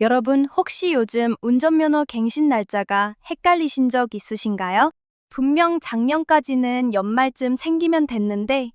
여러분, 혹시 요즘 운전면허 갱신 날짜가 헷갈리신 적 있으신가요? 분명 작년까지는 연말쯤 생기면 됐는데,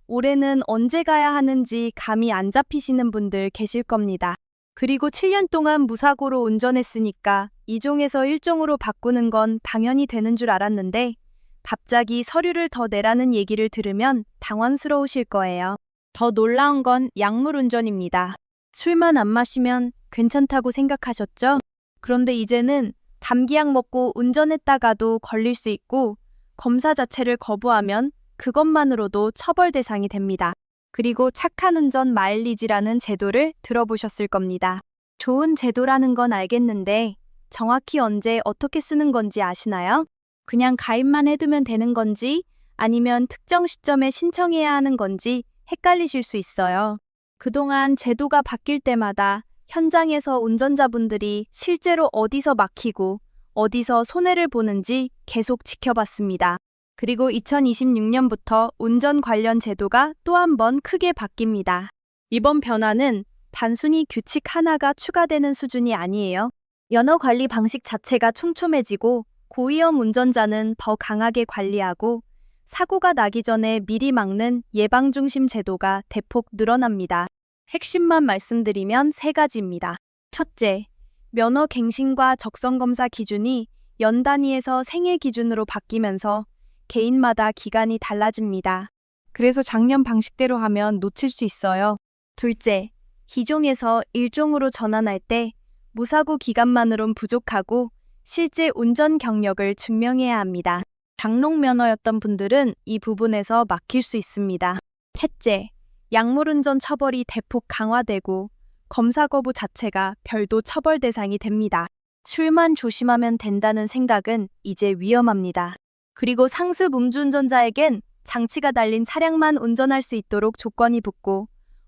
올해는 언제 가야 하는지 감이 안 잡히시는 분들 계실 겁니다. 그리고 7년 동안 무사고로 운전했으니까 2종에서 1종으로 바꾸는 건 당연히 되는 줄 알았는데, 갑자기 서류를 더 내라는 얘기를 들으면 당황스러우실 거예요. 더 놀라운 건 약물 운전입니다. 술만 안 마시면 괜찮다고 생각하셨죠? 그런데 이제는 감기약 먹고 운전했다가도 걸릴 수 있고, 검사 자체를 거부하면 그것만으로도 처벌 대상이 됩니다. 그리고 착한 운전 마일리지라는 제도를 들어보셨을 겁니다. 좋은 제도라는 건 알겠는데 정확히 언제 어떻게 쓰는 건지 아시나요? 그냥 가입만 해두면 되는 건지 아니면 특정 시점에 신청해야 하는 건지 헷갈리실 수 있어요. 그동안 제도가 바뀔 때마다 현장에서 운전자분들이 실제로 어디서 막히고 어디서 손해를 보는지 계속 지켜봤습니다. 그리고 2026년부터 운전 관련 제도가 또 한 번 크게 바뀝니다. 이번 변화는 단순히 규칙 하나가 추가되는 수준이 아니에요. 면허 관리 방식 자체가 촘촘해지고 고위험 운전자는 더 강하게 관리하고 사고가 나기 전에 미리 막는 예방중심 제도가 대폭 늘어납니다. 핵심만 말씀드리면 세 가지입니다. 첫째, 면허 갱신과 적성검사 기준이 연 단위에서 생애 기준으로 바뀌면서 개인마다 기간이 달라집니다. 그래서 작년 방식대로 하면 놓칠 수 있어요. 둘째, 2종에서 1종으로 전환할 때 무사고 기간만으론 부족하고 실제 운전 경력을 증명해야 합니다. 장롱 면허였던 분들은 이 부분에서 막힐 수 있습니다. 셋째, 약물운전 처벌이 대폭 강화되고 검사 거부 자체가 별도 처벌 대상이 됩니다. 술만 조심하면 된다는 생각은 이제 위험합니다. 그리고 상습 음주운전자에겐 장치가 달린 차량만 운전할 수 있도록 조건이 붙고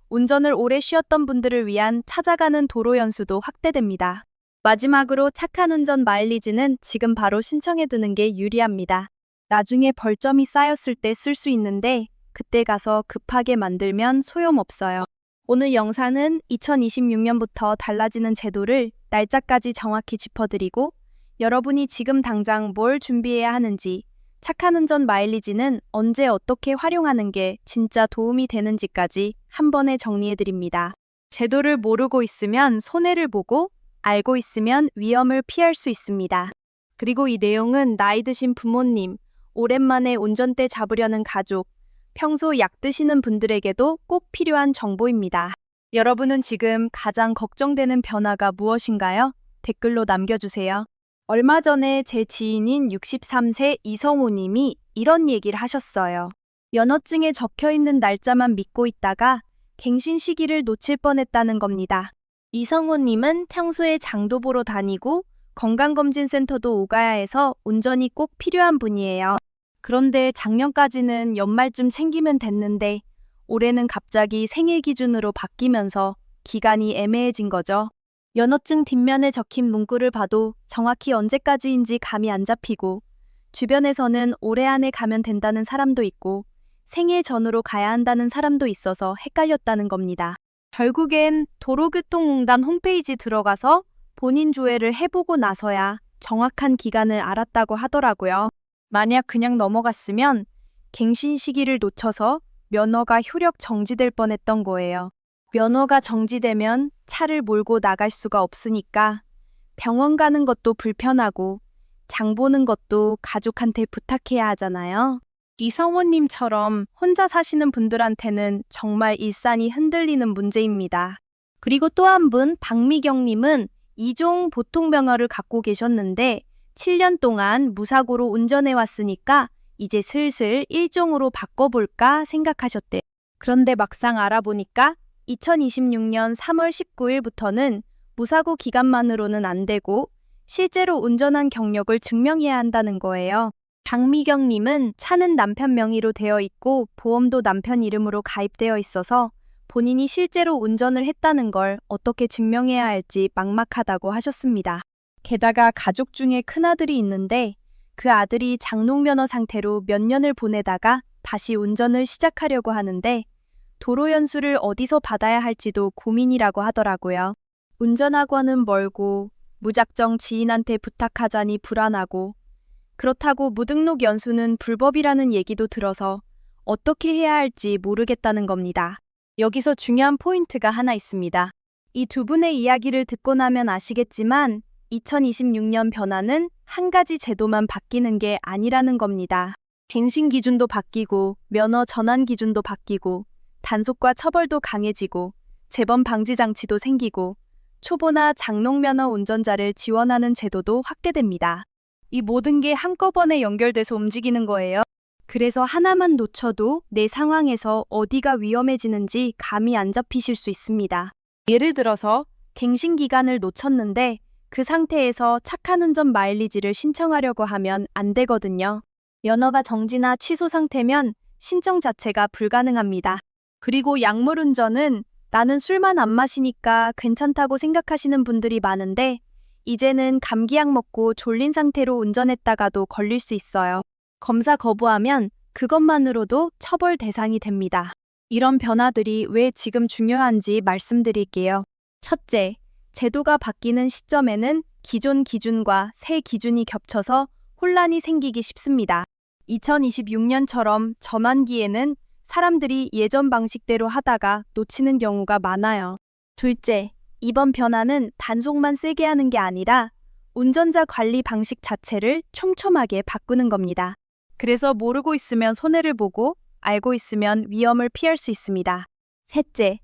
운전을 오래 쉬었던 분들을 위한 찾아가는 도로 연수도 확대됩니다. 마지막으로 착한 운전 마일리지는 지금 바로 신청해두는 게 유리합니다. 나중에 벌점이 쌓였을 때 쓸 수 있는데 그때 가서 급하게 만들면 소용없어요. 오늘 영상은 2026년부터 달라지는 제도를 날짜까지 정확히 짚어드리고 여러분이 지금 당장 뭘 준비해야 하는지, 착한 운전 마일리지는 언제 어떻게 활용하는 게 진짜 도움이 되는지까지 한 번에 정리해드립니다. 제도를 모르고 있으면 손해를 보고 알고 있으면 위험을 피할 수 있습니다. 그리고 이 내용은 나이 드신 부모님, 오랜만에 운전대 잡으려는 가족, 평소 약 드시는 분들에게도 꼭 필요한 정보입니다. 여러분은 지금 가장 걱정되는 변화가 무엇인가요? 댓글로 남겨주세요. 얼마 전에 제 지인인 63세 이성호 님이 이런 얘기를 하셨어요. 면허증에 적혀있는 날짜만 믿고 있다가 갱신 시기를 놓칠 뻔했다는 겁니다. 이성호 님은 평소에 장도 보러 다니고 건강검진센터도 오가야 해서 운전이 꼭 필요한 분이에요. 그런데 작년까지는 연말쯤 챙기면 됐는데 올해는 갑자기 생애 기준으로 바뀌면서 기간이 애매해진 거죠. 면허증 뒷면에 적힌 문구를 봐도 정확히 언제까지인지 감이 안 잡히고 주변에서는 올해 안에 가면 된다는 사람도 있고 생애 전후로 가야 한다는 사람도 있어서 헷갈렸다는 겁니다. 결국엔 도로교통공단 홈페이지 들어가서 본인 조회를 해보고 나서야 정확한 기간을 알았다고 하더라고요. 만약 그냥 넘어갔으면 갱신 시기를 놓쳐서 면허가 효력 정지될 뻔했던 거예요. 면허가 정지되면 차를 몰고 나갈 수가 없으니까 병원 가는 것도 불편하고 장 보는 것도 가족한테 부탁해야 하잖아요. 이성호님처럼 혼자 사시는 분들한테는 정말 일산이 흔들리는 문제입니다. 그리고 또 한 분, 박미경님은 2종 보통면허를 갖고 계셨는데 7년 동안 무사고로 운전해 왔으니까 이제 슬슬 1종으로 바꿔볼까 생각하셨대요. 그런데 막상 알아보니까 2026년 3월 19일부터는 무사고 기간만으로는 안 되고 실제로 운전한 경력을 증명해야 한다는 거예요. 박미경님은 차는 남편 명의로 되어 있고 보험도 남편 이름으로 가입되어 있어서 본인이 실제로 운전을 했다는 걸 어떻게 증명해야 할지 막막하다고 하셨습니다. 게다가 가족 중에 큰아들이 있는데 그 아들이 장롱면허 상태로 몇 년을 보내다가 다시 운전을 시작하려고 하는데 도로 연수를 어디서 받아야 할지도 고민이라고 하더라고요. 운전학원은 멀고 무작정 지인한테 부탁하자니 불안하고 그렇다고 무등록 연수는 불법이라는 얘기도 들어서 어떻게 해야 할지 모르겠다는 겁니다. 여기서 중요한 포인트가 하나 있습니다. 이 두 분의 이야기를 듣고 나면 아시겠지만 2026년 변화는 한 가지 제도만 바뀌는 게 아니라는 겁니다. 갱신 기준도 바뀌고 면허 전환 기준도 바뀌고 단속과 처벌도 강해지고 재범 방지 장치도 생기고 초보나 장롱 면허 운전자를 지원하는 제도도 확대됩니다. 이 모든 게 한꺼번에 연결돼서 움직이는 거예요. 그래서 하나만 놓쳐도 내 상황에서 어디가 위험해지는지 감이 안 잡히실 수 있습니다. 예를 들어서 갱신 기간을 놓쳤는데 그 상태에서 착한 운전 마일리지를 신청하려고 하면 안 되거든요. 면허가 정지나 취소 상태면 신청 자체가 불가능합니다. 그리고 약물 운전은 나는 술만 안 마시니까 괜찮다고 생각하시는 분들이 많은데 이제는 감기약 먹고 졸린 상태로 운전했다가도 걸릴 수 있어요. 검사 거부하면 그것만으로도 처벌 대상이 됩니다. 이런 변화들이 왜 지금 중요한지 말씀드릴게요. 첫째, 제도가 바뀌는 시점에는 기존 기준과 새 기준이 겹쳐서 혼란이 생기기 쉽습니다. 2026년처럼 전환기에는 사람들이 예전 방식대로 하다가 놓치는 경우가 많아요. 둘째, 이번 변화는 단속만 세게 하는 게 아니라 운전자 관리 방식 자체를 촘촘하게 바꾸는 겁니다. 그래서 모르고 있으면 손해를 보고 알고 있으면 위험을 피할 수 있습니다. 셋째,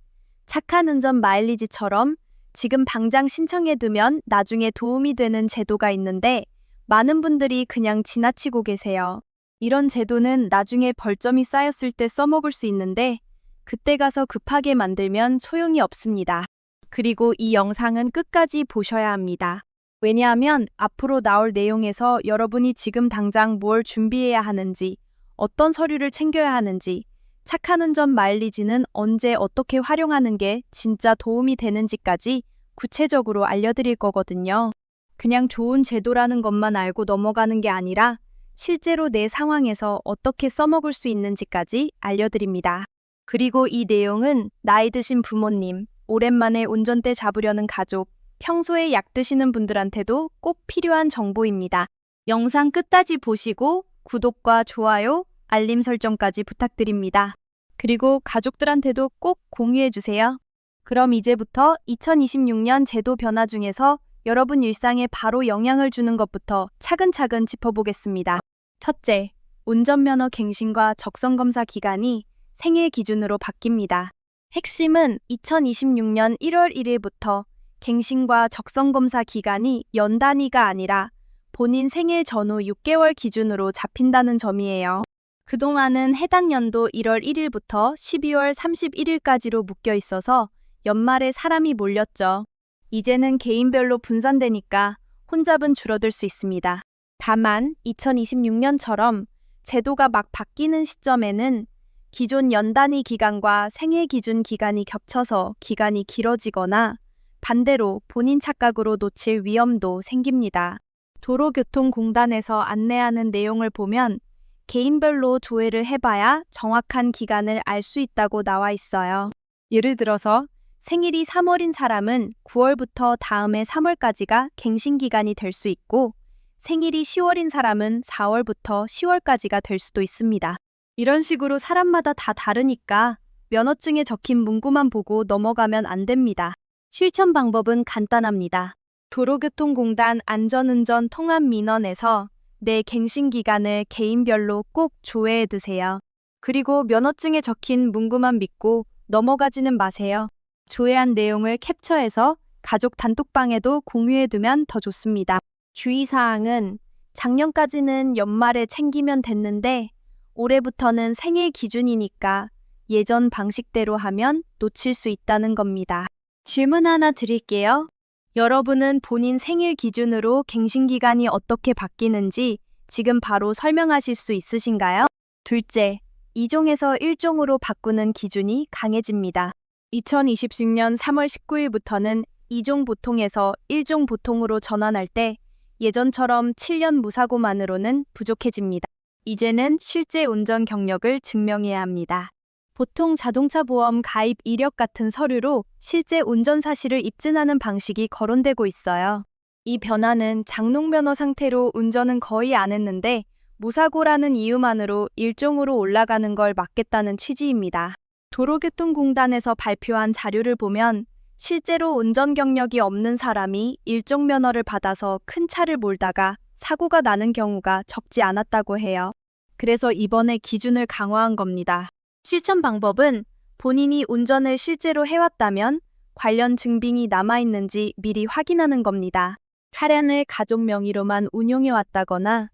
착한 운전 마일리지처럼 지금 당장 신청해두면 나중에 도움이 되는 제도가 있는데 많은 분들이 그냥 지나치고 계세요. 이런 제도는 나중에 벌점이 쌓였을 때 써먹을 수 있는데 그때 가서 급하게 만들면 소용이 없습니다. 그리고 이 영상은 끝까지 보셔야 합니다. 왜냐하면 앞으로 나올 내용에서 여러분이 지금 당장 뭘 준비해야 하는지, 어떤 서류를 챙겨야 하는지, 착한 운전 마일리지는 언제 어떻게 활용하는 게 진짜 도움이 되는지까지 구체적으로 알려드릴 거거든요. 그냥 좋은 제도라는 것만 알고 넘어가는 게 아니라 실제로 내 상황에서 어떻게 써먹을 수 있는지까지 알려드립니다. 그리고 이 내용은 나이 드신 부모님, 오랜만에 운전대 잡으려는 가족, 평소에 약 드시는 분들한테도 꼭 필요한 정보입니다. 영상 끝까지 보시고 구독과 좋아요, 알림 설정까지 부탁드립니다. 그리고 가족들한테도 꼭 공유해주세요. 그럼 이제부터 2026년 제도 변화 중에서 여러분 일상에 바로 영향을 주는 것부터 차근차근 짚어보겠습니다. 첫째, 운전면허 갱신과 적성검사 기간이 생애 기준으로 바뀝니다. 핵심은 2026년 1월 1일부터 갱신과 적성검사 기간이 연 단위가 아니라 본인 생일 전후 6개월 기준으로 잡힌다는 점이에요. 그동안은 해당 연도 1월 1일부터 12월 31일까지로 묶여 있어서 연말에 사람이 몰렸죠. 이제는 개인별로 분산되니까 혼잡은 줄어들 수 있습니다. 다만 2026년처럼 제도가 막 바뀌는 시점에는 기존 연단위 기간과 생애 기준 기간이 겹쳐서 기간이 길어지거나 반대로 본인 착각으로 놓칠 위험도 생깁니다. 도로교통공단에서 안내하는 내용을 보면 개인별로 조회를 해봐야 정확한 기간을 알 수 있다고 나와 있어요. 예를 들어서 생일이 3월인 사람은 9월부터 다음해 3월까지가 갱신 기간이 될 수 있고 생일이 10월인 사람은 4월부터 10월까지가 될 수도 있습니다. 이런 식으로 사람마다 다 다르니까 면허증에 적힌 문구만 보고 넘어가면 안 됩니다. 실천 방법은 간단합니다. 도로교통공단 안전운전 통합민원에서 내 갱신 기간을 개인별로 꼭 조회해 두세요. 그리고 면허증에 적힌 문구만 믿고 넘어가지는 마세요. 조회한 내용을 캡처해서 가족 단톡방에도 공유해두면 더 좋습니다. 주의사항은 작년까지는 연말에 챙기면 됐는데 올해부터는 생일 기준이니까 예전 방식대로 하면 놓칠 수 있다는 겁니다. 질문 하나 드릴게요. 여러분은 본인 생일 기준으로 갱신 기간이 어떻게 바뀌는지 지금 바로 설명하실 수 있으신가요? 둘째, 2종에서 1종으로 바꾸는 기준이 강해집니다. 2026년 3월 19일부터는 2종 보통에서 1종 보통으로 전환할 때 예전처럼 7년 무사고만으로는 부족해집니다. 이제는 실제 운전 경력을 증명해야 합니다. 보통 자동차 보험 가입 이력 같은 서류로 실제 운전 사실을 입증하는 방식이 거론되고 있어요. 이 변화는 장롱면허 상태로 운전은 거의 안 했는데 무사고라는 이유만으로 일종으로 올라가는 걸 막겠다는 취지입니다. 도로교통공단에서 발표한 자료를 보면 실제로 운전 경력이 없는 사람이 일종 면허를 받아서 큰 차를 몰다가 사고가 나는 경우가 적지 않았다고 해요. 그래서 이번에 기준을 강화한 겁니다. 실천 방법은 본인이 운전을 실제로 해왔다면 관련 증빙이 남아있는지 미리 확인하는 겁니다. 차량을 가족 명의로만 운용해왔다거나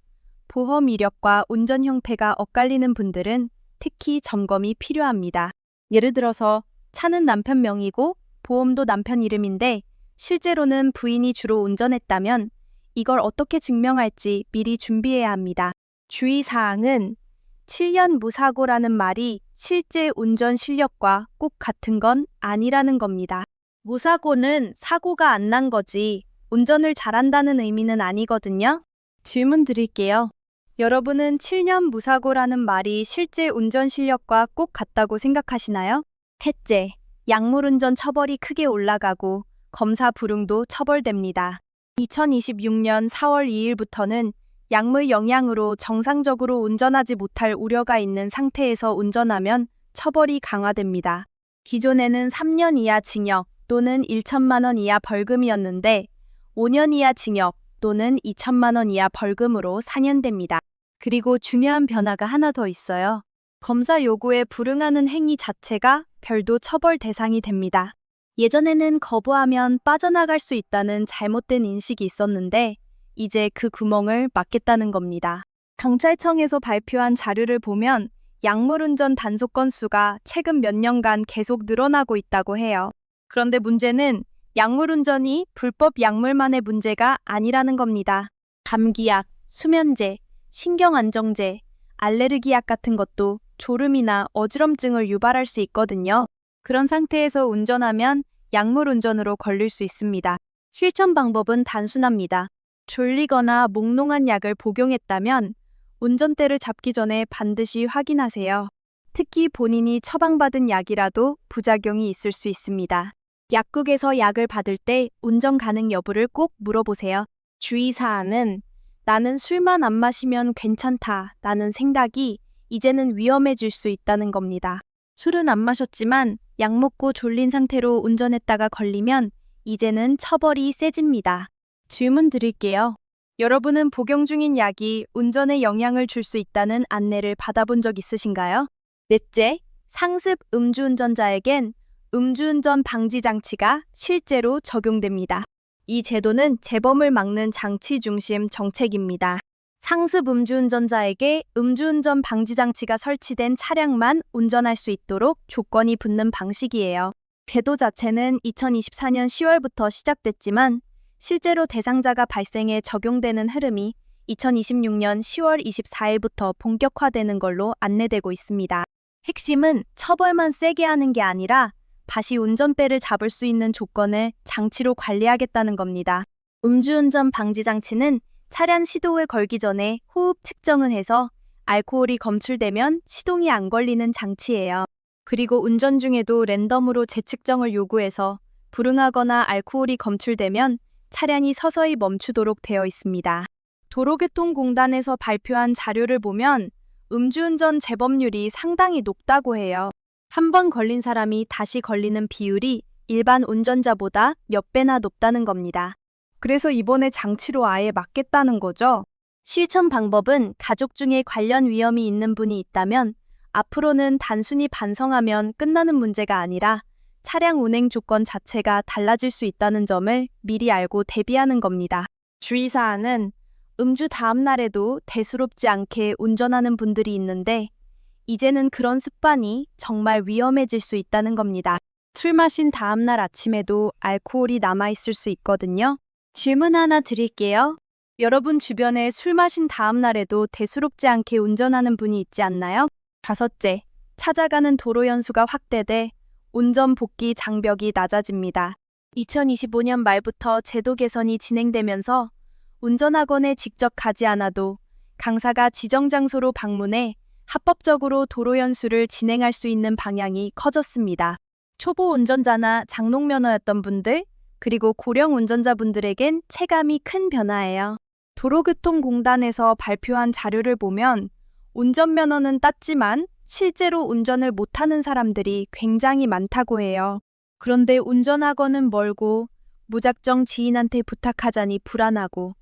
보험 이력과 운전 형태가 엇갈리는 분들은 특히 점검이 필요합니다. 예를 들어서 차는 남편 명의고 보험도 남편 이름인데 실제로는 부인이 주로 운전했다면 이걸 어떻게 증명할지 미리 준비해야 합니다. 주의사항은 7년 무사고라는 말이 실제 운전 실력과 꼭 같은 건 아니라는 겁니다. 무사고는 사고가 안 난 거지 운전을 잘한다는 의미는 아니거든요. 질문 드릴게요. 여러분은 7년 무사고라는 말이 실제 운전 실력과 꼭 같다고 생각하시나요? 셋째, 약물운전 처벌이 크게 올라가고 검사 불응도 처벌됩니다. 2026년 4월 2일부터는 약물 영향으로 정상적으로 운전하지 못할 우려가 있는 상태에서 운전하면 처벌이 강화됩니다. 기존에는 3년 이하 징역 또는 1천만 원 이하 벌금이었는데 5년 이하 징역 또는 2천만 원 이하 벌금으로 4년됩니다. 그리고 중요한 변화가 하나 더 있어요. 검사 요구에 불응하는 행위 자체가 별도 처벌 대상이 됩니다. 예전에는 거부하면 빠져나갈 수 있다는 잘못된 인식이 있었는데 이제 그 구멍을 막겠다는 겁니다. 경찰청에서 발표한 자료를 보면 약물운전 단속 건수가 최근 몇 년간 계속 늘어나고 있다고 해요. 그런데 문제는 약물운전이 불법 약물만의 문제가 아니라는 겁니다. 감기약, 수면제, 신경안정제, 알레르기약 같은 것도 졸음이나 어지럼증을 유발할 수 있거든요. 그런 상태에서 운전하면 약물운전으로 걸릴 수 있습니다. 실천 방법은 단순합니다. 졸리거나 몽롱한 약을 복용했다면 운전대를 잡기 전에 반드시 확인하세요. 특히 본인이 처방받은 약이라도 부작용이 있을 수 있습니다. 약국에서 약을 받을 때 운전 가능 여부를 꼭 물어보세요. 주의사항은 나는 술만 안 마시면 괜찮다 라는 생각이 이제는 위험해질 수 있다는 겁니다. 술은 안 마셨지만 약 먹고 졸린 상태로 운전했다가 걸리면 이제는 처벌이 세집니다. 질문 드릴게요. 여러분은 복용 중인 약이 운전에 영향을 줄 수 있다는 안내를 받아본 적 있으신가요? 넷째, 상습 음주운전자에겐 음주운전 방지 장치가 실제로 적용됩니다. 이 제도는 재범을 막는 장치 중심 정책입니다. 상습 음주운전자에게 음주운전 방지 장치가 설치된 차량만 운전할 수 있도록 조건이 붙는 방식이에요. 제도 자체는 2024년 10월부터 시작됐지만 실제로 대상자가 발생해 적용되는 흐름이 2026년 10월 24일부터 본격화되는 걸로 안내되고 있습니다. 핵심은 처벌만 세게 하는 게 아니라 다시 운전대를 잡을 수 있는 조건을 장치로 관리하겠다는 겁니다. 음주운전 방지 장치는 차량 시동을 걸기 전에 호흡 측정을 해서 알코올이 검출되면 시동이 안 걸리는 장치예요. 그리고 운전 중에도 랜덤으로 재측정을 요구해서 불응하거나 알코올이 검출되면 차량이 서서히 멈추도록 되어 있습니다. 도로교통공단에서 발표한 자료를 보면 음주운전 재범률이 상당히 높다고 해요. 한 번 걸린 사람이 다시 걸리는 비율이 일반 운전자보다 몇 배나 높다는 겁니다. 그래서 이번에 장치로 아예 막겠다는 거죠. 실천 방법은 가족 중에 관련 위험이 있는 분이 있다면 앞으로는 단순히 반성하면 끝나는 문제가 아니라 차량 운행 조건 자체가 달라질 수 있다는 점을 미리 알고 대비하는 겁니다. 주의사항은 음주 다음 날에도 대수롭지 않게 운전하는 분들이 있는데 이제는 그런 습관이 정말 위험해질 수 있다는 겁니다. 술 마신 다음 날 아침에도 알코올이 남아있을 수 있거든요. 질문 하나 드릴게요. 여러분 주변에 술 마신 다음 날에도 대수롭지 않게 운전하는 분이 있지 않나요? 다섯째, 찾아가는 도로 연수가 확대돼 운전 복귀 장벽이 낮아집니다. 2025년 말부터 제도 개선이 진행되면서 운전학원에 직접 가지 않아도 강사가 지정 장소로 방문해 합법적으로 도로 연수를 진행할 수 있는 방향이 커졌습니다. 초보 운전자나 장롱 면허였던 분들, 그리고 고령 운전자분들에겐 체감이 큰 변화예요. 도로교통공단에서 발표한 자료를 보면 운전면허는 땄지만 실제로 운전을 못하는 사람들이 굉장히 많다고 해요. 그런데 운전학원은 멀고 무작정 지인한테 부탁하자니 불안하고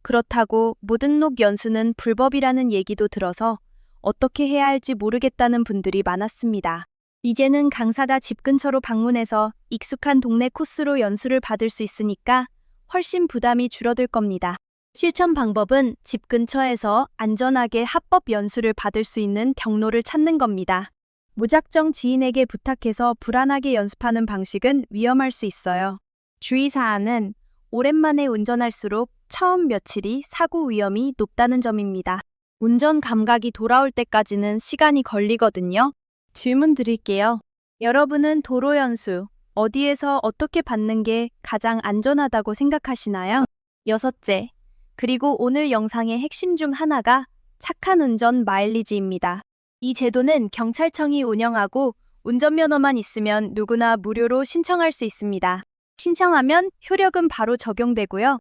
그렇다고 무등록 연수는 불법이라는 얘기도 들어서 어떻게 해야 할지 모르겠다는 분들이 많았습니다. 이제는 강사가 집 근처로 방문해서 익숙한 동네 코스로 연수를 받을 수 있으니까 훨씬 부담이 줄어들 겁니다. 실천 방법은 집 근처에서 안전하게 합법 연수를 받을 수 있는 경로를 찾는 겁니다. 무작정 지인에게 부탁해서 불안하게 연습하는 방식은 위험할 수 있어요. 주의사항은 오랜만에 운전할수록 처음 며칠이 사고 위험이 높다는 점입니다. 운전 감각이 돌아올 때까지는 시간이 걸리거든요. 질문 드릴게요. 여러분은 도로 연수, 어디에서 어떻게 받는 게 가장 안전하다고 생각하시나요? 여섯째, 그리고 오늘 영상의 핵심 중 하나가 착한 운전 마일리지입니다. 이 제도는 경찰청이 운영하고 운전면허만 있으면 누구나 무료로 신청할 수 있습니다. 신청하면 효력은 바로 적용되고요.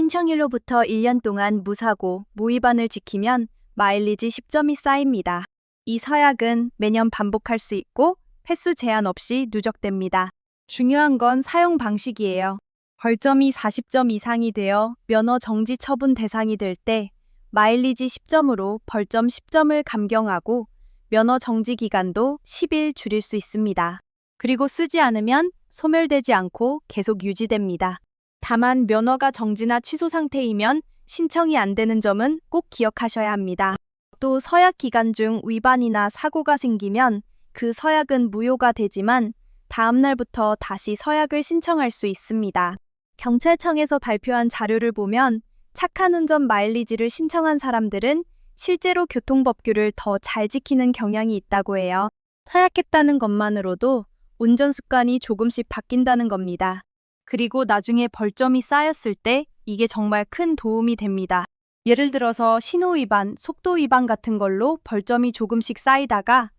신청일로부터 1년 동안 무사고, 무위반을 지키면 마일리지 10점이 쌓입니다. 이 서약은 매년 반복할 수 있고 횟수 제한 없이 누적됩니다. 중요한 건 사용 방식이에요. 벌점이 40점 이상이 되어 면허 정지 처분 대상이 될 때 마일리지 10점으로 벌점 10점을 감경하고 면허 정지 기간도 10일 줄일 수 있습니다. 그리고 쓰지 않으면 소멸되지 않고 계속 유지됩니다. 다만 면허가 정지나 취소 상태이면 신청이 안 되는 점은 꼭 기억하셔야 합니다. 또 서약 기간 중 위반이나 사고가 생기면 그 서약은 무효가 되지만 다음 날부터 다시 서약을 신청할 수 있습니다. 경찰청에서 발표한 자료를 보면 착한 운전 마일리지를 신청한 사람들은 실제로 교통법규를 더 잘 지키는 경향이 있다고 해요. 서약했다는 것만으로도 운전 습관이 조금씩 바뀐다는 겁니다. 그리고 나중에 벌점이 쌓였을 때 이게 정말 큰 도움이 됩니다. 예를 들어서 신호 위반, 속도 위반 같은 걸로 벌점이 조금씩 쌓이다가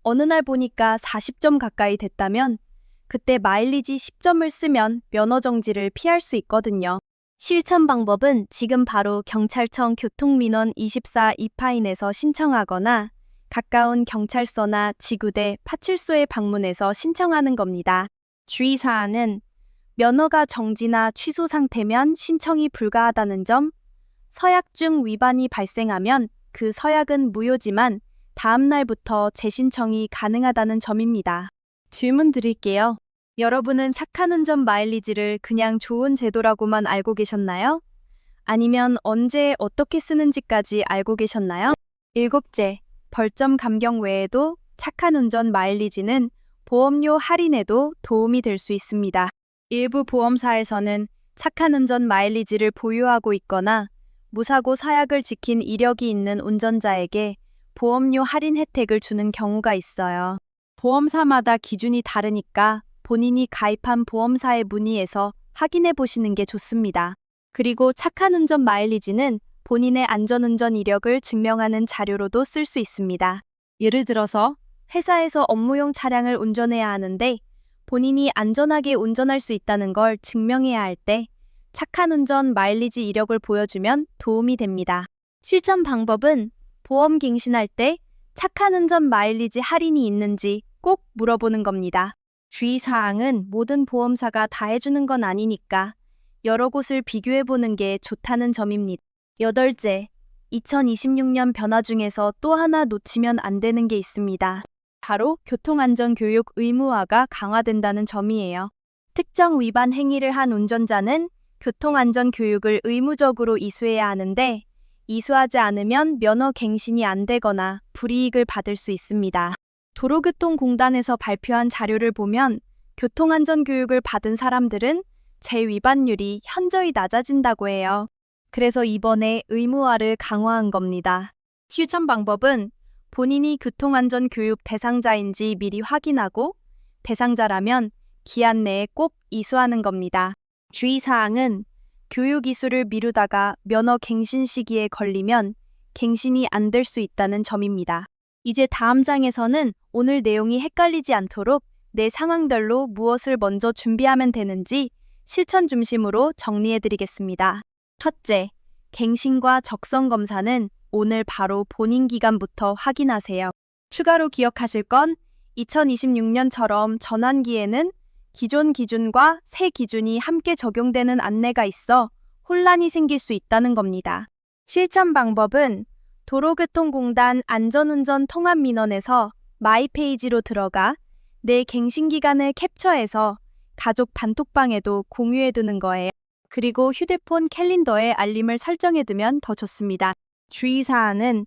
어느 날 보니까 40점 가까이 됐다면 그때 마일리지 10점을 쓰면 면허 정지를 피할 수 있거든요. 실천 방법은 지금 바로 경찰청 교통민원 24 이파인에서 신청하거나 가까운 경찰서나 지구대, 파출소에 방문해서 신청하는 겁니다. 주의사항은 면허가 정지나 취소 상태면 신청이 불가하다는 점, 서약 중 위반이 발생하면 그 서약은 무효지만 다음 날부터 재신청이 가능하다는 점입니다. 질문 드릴게요. 여러분은 착한 운전 마일리지를 그냥 좋은 제도라고만 알고 계셨나요? 아니면 언제 어떻게 쓰는지까지 알고 계셨나요? 일곱째, 벌점 감경 외에도 착한 운전 마일리지는 보험료 할인에도 도움이 될 수 있습니다. 일부 보험사에서는 착한 운전 마일리지를 보유하고 있거나 무사고 사약을 지킨 이력이 있는 운전자에게 보험료 할인 혜택을 주는 경우가 있어요. 보험사마다 기준이 다르니까 본인이 가입한 보험사에 문의해서 확인해 보시는 게 좋습니다. 그리고 착한 운전 마일리지는 본인의 안전운전 이력을 증명하는 자료로도 쓸 수 있습니다. 예를 들어서 회사에서 업무용 차량을 운전해야 하는데 본인이 안전하게 운전할 수 있다는 걸 증명해야 할 때 착한 운전 마일리지 이력을 보여주면 도움이 됩니다. 실천 방법은 보험 갱신할 때 착한 운전 마일리지 할인이 있는지 꼭 물어보는 겁니다. 주의사항은 모든 보험사가 다 해주는 건 아니니까 여러 곳을 비교해보는 게 좋다는 점입니다. 여덟째, 2026년 변화 중에서 또 하나 놓치면 안 되는 게 있습니다. 바로 교통안전교육 의무화가 강화된다는 점이에요. 특정 위반 행위를 한 운전자는 교통안전교육을 의무적으로 이수해야 하는데 이수하지 않으면 면허 갱신이 안 되거나 불이익을 받을 수 있습니다. 도로교통공단에서 발표한 자료를 보면 교통안전교육을 받은 사람들은 재위반율이 현저히 낮아진다고 해요. 그래서 이번에 의무화를 강화한 겁니다. 실천 방법은 본인이 교통안전교육 대상자인지 미리 확인하고 대상자라면 기한 내에 꼭 이수하는 겁니다. 주의사항은 교육 이수를 미루다가 면허 갱신 시기에 걸리면 갱신이 안 될 수 있다는 점입니다. 이제 다음 장에서는 오늘 내용이 헷갈리지 않도록 내 상황별로 무엇을 먼저 준비하면 되는지 실천 중심으로 정리해 드리겠습니다. 첫째, 갱신과 적성 검사는 오늘 바로 본인 기간부터 확인하세요. 추가로 기억하실 건 2026년처럼 전환기에는 기존 기준과 새 기준이 함께 적용되는 안내가 있어 혼란이 생길 수 있다는 겁니다. 실천 방법은 도로교통공단 안전운전 통합민원에서 마이페이지로 들어가 내 갱신 기간을 캡처해서 가족 단톡방에도 공유해두는 거예요. 그리고 휴대폰 캘린더에 알림을 설정해두면 더 좋습니다. 주의사항은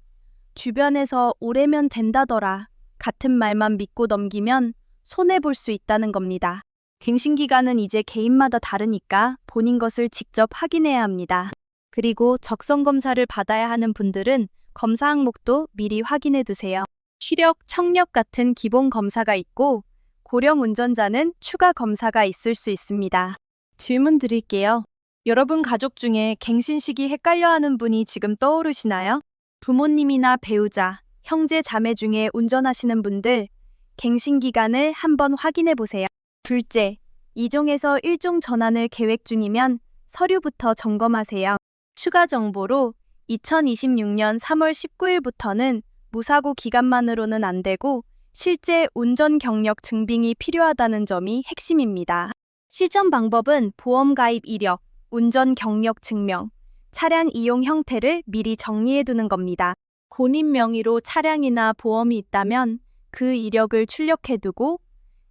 주변에서 오래면 된다더라 같은 말만 믿고 넘기면 손해볼 수 있다는 겁니다. 갱신 기간은 이제 개인마다 다르니까 본인 것을 직접 확인해야 합니다. 그리고 적성 검사를 받아야 하는 분들은 검사 항목도 미리 확인해 두세요. 시력, 청력 같은 기본 검사가 있고 고령 운전자는 추가 검사가 있을 수 있습니다. 질문 드릴게요. 여러분 가족 중에 갱신 시기 헷갈려하는 분이 지금 떠오르시나요? 부모님이나 배우자, 형제, 자매 중에 운전하시는 분들 갱신 기간을 한번 확인해 보세요. 둘째, 2종에서 1종 전환을 계획 중이면 서류부터 점검하세요. 추가 정보로 2026년 3월 19일부터는 무사고 기간만으로는 안 되고 실제 운전 경력 증빙이 필요하다는 점이 핵심입니다. 실전 방법은 보험 가입 이력, 운전 경력 증명, 차량 이용 형태를 미리 정리해 두는 겁니다. 본인 명의로 차량이나 보험이 있다면 그 이력을 출력해 두고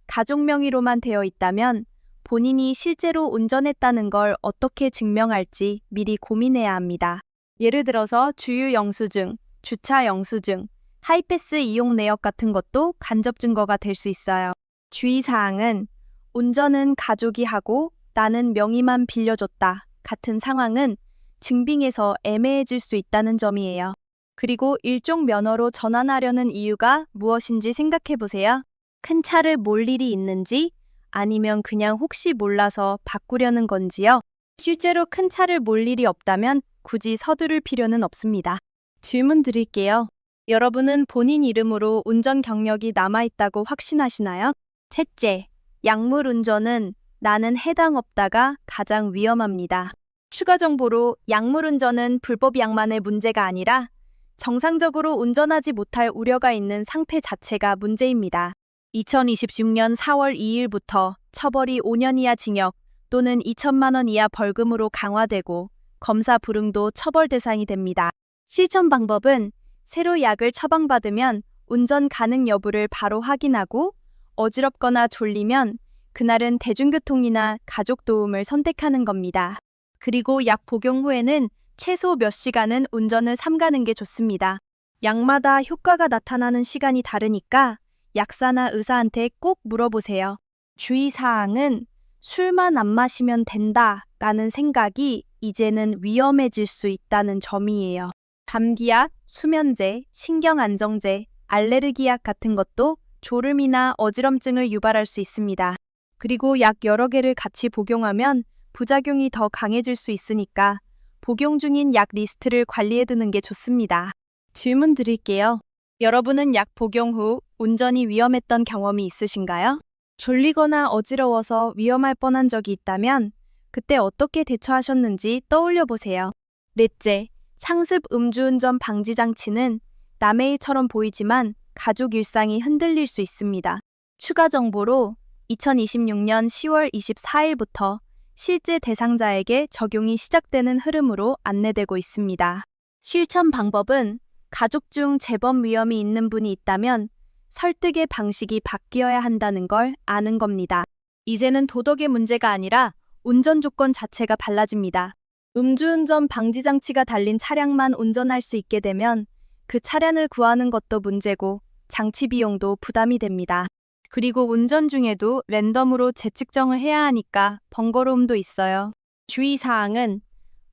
가족 명의로만 되어 있다면 본인이 실제로 운전했다는 걸 어떻게 증명할지 미리 고민해야 합니다. 예를 들어서 주유 영수증, 주차 영수증, 하이패스 이용 내역 같은 것도 간접 증거가 될 수 있어요. 주의사항은 운전은 가족이 하고 나는 명의만 빌려줬다 같은 상황은 증빙에서 애매해질 수 있다는 점이에요. 그리고 일종 면허로 전환하려는 이유가 무엇인지 생각해 보세요. 큰 차를 몰 일이 있는지 아니면 그냥 혹시 몰라서 바꾸려는 건지요. 실제로 큰 차를 몰 일이 없다면 굳이 서두를 필요는 없습니다. 질문 드릴게요. 여러분은 본인 이름으로 운전 경력이 남아있다고 확신하시나요? 셋째, 약물 운전은 나는 해당 없다가 가장 위험합니다. 추가 정보로 약물 운전은 불법 약만의 문제가 아니라 정상적으로 운전하지 못할 우려가 있는 상태 자체가 문제입니다. 2026년 4월 2일부터 처벌이 5년 이하 징역 또는 2천만 원 이하 벌금으로 강화되고 검사 불응도 처벌 대상이 됩니다. 실천 방법은 새로 약을 처방받으면 운전 가능 여부를 바로 확인하고 어지럽거나 졸리면 그날은 대중교통이나 가족 도움을 선택하는 겁니다. 그리고 약 복용 후에는 최소 몇 시간은 운전을 삼가는 게 좋습니다. 약마다 효과가 나타나는 시간이 다르니까 약사나 의사한테 꼭 물어보세요. 주의사항은 술만 안 마시면 된다라는 생각이 이제는 위험해질 수 있다는 점이에요. 감기약, 수면제, 신경안정제, 알레르기약 같은 것도 졸음이나 어지럼증을 유발할 수 있습니다. 그리고 약 여러 개를 같이 복용하면 부작용이 더 강해질 수 있으니까 복용 중인 약 리스트를 관리해두는 게 좋습니다. 질문 드릴게요. 여러분은 약 복용 후 운전이 위험했던 경험이 있으신가요? 졸리거나 어지러워서 위험할 뻔한 적이 있다면 그때 어떻게 대처하셨는지 떠올려 보세요. 넷째, 상습 음주운전 방지 장치는 남의 일처럼 보이지만 가족 일상이 흔들릴 수 있습니다. 추가 정보로 2026년 10월 24일부터 실제 대상자에게 적용이 시작되는 흐름으로 안내되고 있습니다. 실천 방법은 가족 중 재범 위험이 있는 분이 있다면 설득의 방식이 바뀌어야 한다는 걸 아는 겁니다. 이제는 도덕의 문제가 아니라 운전 조건 자체가 달라집니다. 음주운전 방지 장치가 달린 차량만 운전할 수 있게 되면 그 차량을 구하는 것도 문제고 장치 비용도 부담이 됩니다. 그리고 운전 중에도 랜덤으로 재측정을 해야 하니까 번거로움도 있어요. 주의사항은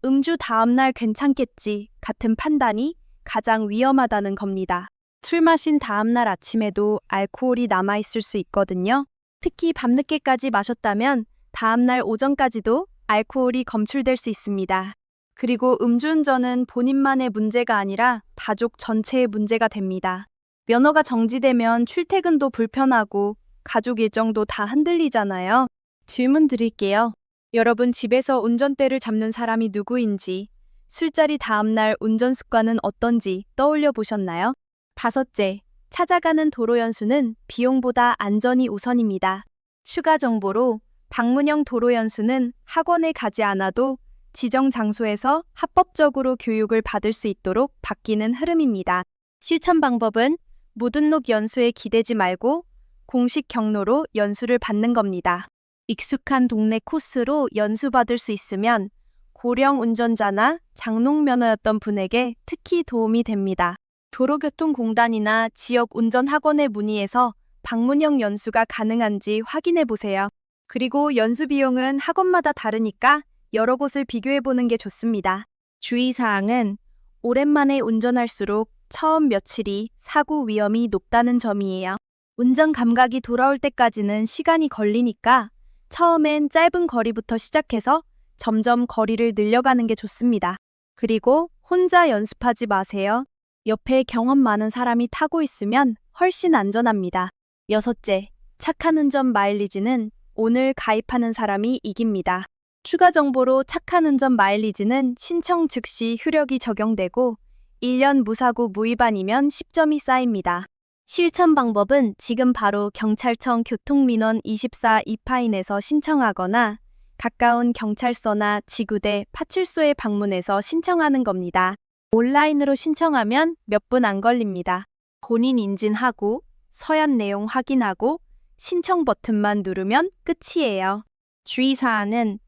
음주 다음날 괜찮겠지 같은 판단이 가장 위험하다는 겁니다. 술 마신 다음날 아침에도 알코올이 남아있을 수 있거든요. 특히 밤늦게까지 마셨다면 다음날 오전까지도 알코올이 검출될 수 있습니다. 그리고 음주운전은 본인만의 문제가 아니라 가족 전체의 문제가 됩니다. 면허가 정지되면 출퇴근도 불편하고 가족 일정도 다 흔들리잖아요. 질문 드릴게요. 여러분 집에서 운전대를 잡는 사람이 누구인지, 술자리 다음날 운전 습관은 어떤지 떠올려 보셨나요? 5째, 찾아가는 도로 연수는 비용보다 안전이 우선입니다. 추가 정보로 방문형 도로 연수는 학원에 가지 않아도 지정 장소에서 합법적으로 교육을 받을 수 있도록 바뀌는 흐름입니다. 실천 방법은 무등록 연수에 기대지 말고 공식 경로로 연수를 받는 겁니다. 익숙한 동네 코스로 연수받을 수 있으면 고령 운전자나 장롱 면허였던 분에게 특히 도움이 됩니다. 도로교통공단이나 지역 운전학원에 문의해서 방문형 연수가 가능한지 확인해 보세요. 그리고 연수 비용은 학원마다 다르니까 여러 곳을 비교해 보는 게 좋습니다. 주의사항은 오랜만에 운전할수록 처음 며칠이 사고 위험이 높다는 점이에요. 운전 감각이 돌아올 때까지는 시간이 걸리니까 처음엔 짧은 거리부터 시작해서 점점 거리를 늘려가는 게 좋습니다. 그리고 혼자 연습하지 마세요. 옆에 경험 많은 사람이 타고 있으면 훨씬 안전합니다. 6째, 착한 운전 마일리지는 오늘 가입하는 사람이 이깁니다. 추가 정보로 착한 운전 마일리지는 신청 즉시 효력이 적용되고 1년 무사고 무위반이면 10점이 쌓입니다. 실천 방법은 지금 바로 경찰청 교통민원 24 이파인에서 신청하거나 가까운 경찰서나 지구대, 파출소에 방문해서 신청하는 겁니다. 온라인으로 신청하면 몇 분 안 걸립니다. 본인 인증하고 서약 내용 확인하고 신청 버튼만 누르면 끝이에요. 주의사항은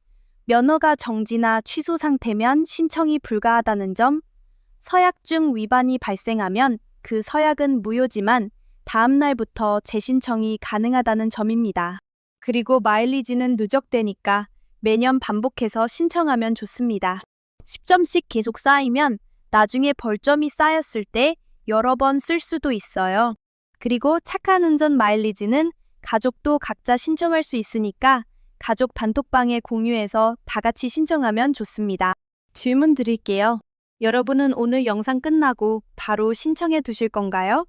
면허가 정지나 취소 상태면 신청이 불가하다는 점, 서약중 위반이 발생하면 그 서약은 무효지만 다음 날부터 재신청이 가능하다는 점입니다. 그리고 마일리지는 누적되니까 매년 반복해서 신청하면 좋습니다. 10점씩 계속 쌓이면 나중에 벌점이 쌓였을 때 여러 번 쓸 수도 있어요. 그리고 착한 운전 마일리지는 가족도 각자 신청할 수 있으니까 가족 단톡방에 공유해서 다 같이 신청하면 좋습니다. 질문 드릴게요. 여러분은 오늘 영상 끝나고 바로 신청해 두실 건가요?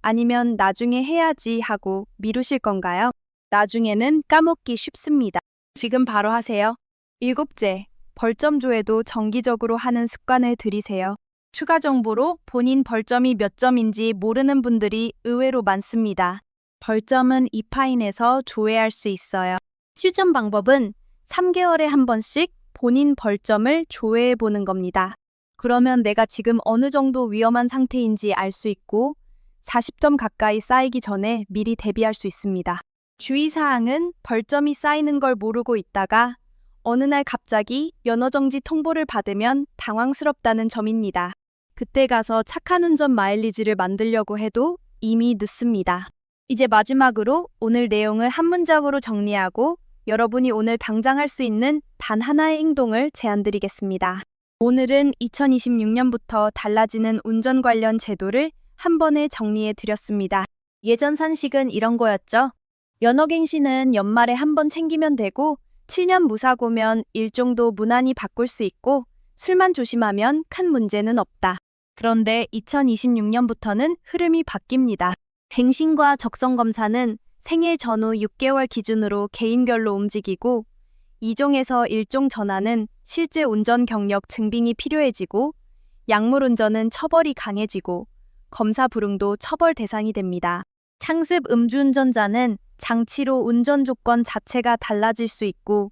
아니면 나중에 해야지 하고 미루실 건가요? 나중에는 까먹기 쉽습니다. 지금 바로 하세요. 7째, 벌점 조회도 정기적으로 하는 습관을 들이세요. 추가 정보로 본인 벌점이 몇 점인지 모르는 분들이 의외로 많습니다. 벌점은 이파인에서 조회할 수 있어요. 실전 방법은 3개월에 한 번씩 본인 벌점을 조회해 보는 겁니다. 그러면 내가 지금 어느 정도 위험한 상태인지 알 수 있고 40점 가까이 쌓이기 전에 미리 대비할 수 있습니다. 주의사항은 벌점이 쌓이는 걸 모르고 있다가 어느 날 갑자기 면허정지 통보를 받으면 당황스럽다는 점입니다. 그때 가서 착한 운전 마일리지를 만들려고 해도 이미 늦습니다. 이제 마지막으로 오늘 내용을 한 문장으로 정리하고 여러분이 오늘 당장 할 수 있는 단 하나의 행동을 제안드리겠습니다. 오늘은 2026년부터 달라지는 운전 관련 제도를 한 번에 정리해 드렸습니다. 예전 산식은 이런 거였죠. 면허갱신은 연말에 한 번 챙기면 되고 7년 무사고면 일종도 무난히 바꿀 수 있고 술만 조심하면 큰 문제는 없다. 그런데 2026년부터는 흐름이 바뀝니다. 갱신과 적성검사는 생일 전후 6개월 기준으로 개인별로 움직이고 2종에서 1종 전환은 실제 운전 경력 증빙이 필요해지고 약물운전은 처벌이 강해지고 검사 불응도 처벌 대상이 됩니다. 상습 음주운전자는 장치로 운전 조건 자체가 달라질 수 있고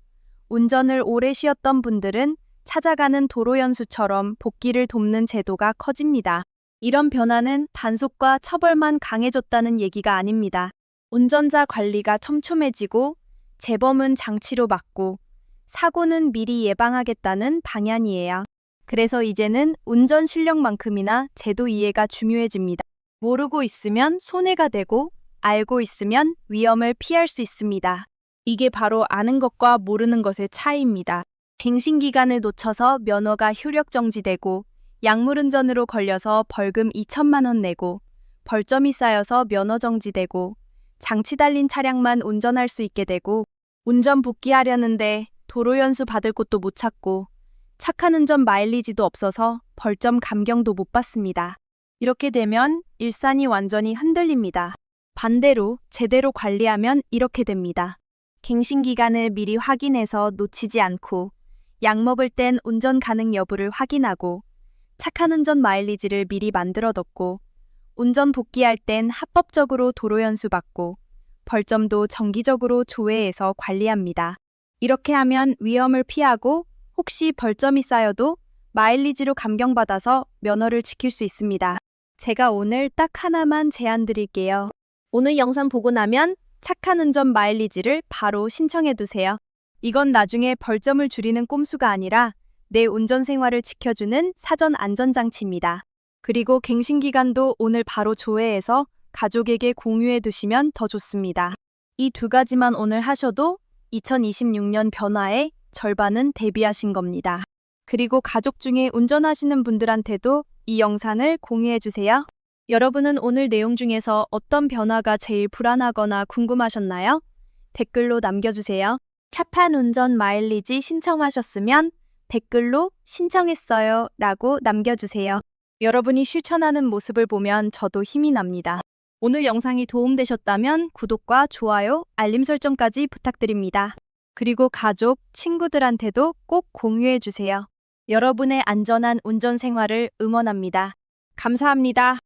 운전을 오래 쉬었던 분들은 찾아가는 도로연수처럼 복귀를 돕는 제도가 커집니다. 이런 변화는 단속과 처벌만 강해졌다는 얘기가 아닙니다. 운전자 관리가 촘촘해지고 재범은 장치로 막고 사고는 미리 예방하겠다는 방향이에요. 그래서 이제는 운전 실력만큼이나 제도 이해가 중요해집니다. 모르고 있으면 손해가 되고 알고 있으면 위험을 피할 수 있습니다. 이게 바로 아는 것과 모르는 것의 차이입니다. 갱신 기간을 놓쳐서 면허가 효력 정지되고 약물운전으로 걸려서 벌금 2천만 원 내고 벌점이 쌓여서 면허 정지되고 장치 달린 차량만 운전할 수 있게 되고 운전 복귀하려는데 도로연수 받을 곳도 못 찾고 착한 운전 마일리지도 없어서 벌점 감경도 못 받습니다. 이렇게 되면 일산이 완전히 흔들립니다. 반대로 제대로 관리하면 이렇게 됩니다. 갱신 기간을 미리 확인해서 놓치지 않고 약 먹을 땐 운전 가능 여부를 확인하고 착한 운전 마일리지를 미리 만들어뒀고 운전 복귀할 땐 합법적으로 도로 연수 받고 벌점도 정기적으로 조회해서 관리합니다. 이렇게 하면 위험을 피하고 혹시 벌점이 쌓여도 마일리지로 감경받아서 면허를 지킬 수 있습니다. 제가 오늘 딱 하나만 제안 드릴게요. 오늘 영상 보고 나면 착한 운전 마일리지를 바로 신청해 두세요. 이건 나중에 벌점을 줄이는 꼼수가 아니라 내 운전 생활을 지켜주는 사전 안전장치입니다. 그리고 갱신 기간도 오늘 바로 조회해서 가족에게 공유해 두시면 더 좋습니다. 이 두 가지만 오늘 하셔도 2026년 변화의 절반은 대비하신 겁니다. 그리고 가족 중에 운전하시는 분들한테도 이 영상을 공유해 주세요. 여러분은 오늘 내용 중에서 어떤 변화가 제일 불안하거나 궁금하셨나요? 댓글로 남겨주세요. 착한 운전 마일리지 신청하셨으면 댓글로 신청했어요 라고 남겨주세요. 여러분이 실천하는 모습을 보면 저도 힘이 납니다. 오늘 영상이 도움되셨다면 구독과 좋아요, 알림 설정까지 부탁드립니다. 그리고 가족, 친구들한테도 꼭 공유해주세요. 여러분의 안전한 운전 생활을 응원합니다. 감사합니다.